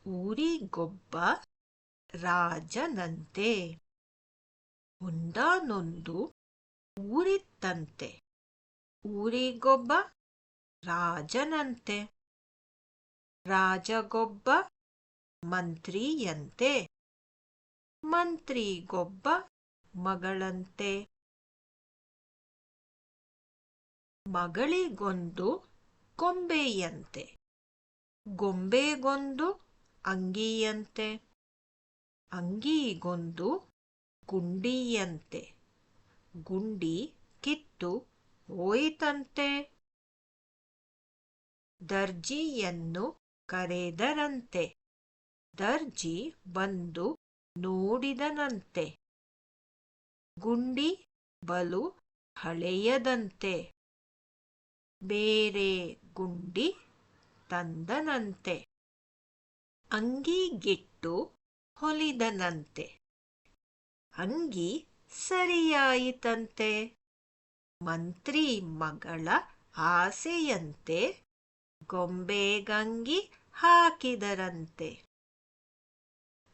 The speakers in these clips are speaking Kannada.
ಊರಿಗೊಬ್ಬ ರಾಜನಂತೆ. ಒಂದಾನೊಂದು ಊರಿತ್ತಂತೆ. ಊರಿಗೊಬ್ಬ ರಾಜನಂತೆ. ರಾಜಗೊಬ್ಬ ಮಂತ್ರಿಯಂತೆ. ಮಂತ್ರಿಗೊಬ್ಬ ಮಗಳಂತೆ. ಮಗಳಿಗೊಂದು ಗೊಂಬೆಯಂತೆ. ಗೊಂಬೆಗೊಂದು ಅಂಗಿಯಂತೆ. ಅಂಗಿಗೊಂದು ಗುಂಡಿಯಂತೆ. ಗುಂಡಿ ಕಿತ್ತು ಹೋಯಿತಂತೆ. ದರ್ಜಿಯನ್ನು ಕರೆದರಂತೆ. ದರ್ಜಿ ಬಂದು ನೋಡಿದನಂತೆ. ಗುಂಡಿ ಬಲು ಹಳೆಯದಂತೆ. ಬೇರೆ ಗುಂಡಿ ತಂದನಂತೆ. ಅಂಗಿಗಿಟ್ಟು ಹೊಲಿದನಂತೆ. ಅಂಗಿ ಸರಿಯಾಯಿತಂತೆ. ಮಂತ್ರಿ ಮಗಳ ಆಸೆಯಂತೆ ಗೊಂಬೆಗಂಗಿ ಹಾಕಿದರಂತೆ.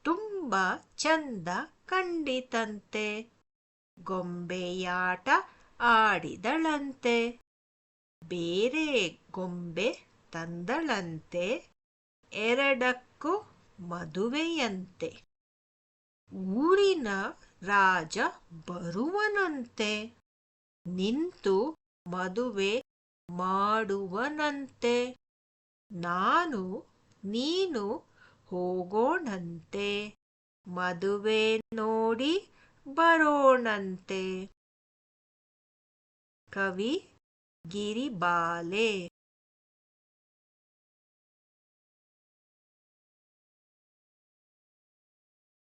ತುಂಬ ಚಂದ ಕಂಡಿತಂತೆ. ಗೊಂಬೆಯಾಟ ಆಡಿದಳಂತೆ. ಬೇರೆ ಗೊಂಬೆ ತಂದಳಂತೆ. ಎರಡಕ್ಕೂ ಮದುವೆಯಂತೆ. ಊರಿನ ರಾಜ ಬರುವನಂತೆ. ನಿಂತು ಮದುವೆ ಮಾಡುವನಂತೆ. ನಾನು ನೀನು ಹೋಗೋಣಂತೆ. ಮದುವೆ ನೋಡಿ ಬರೋಣಂತೆ. ಕವಿ ಗಿರಿಬಾಲೆ.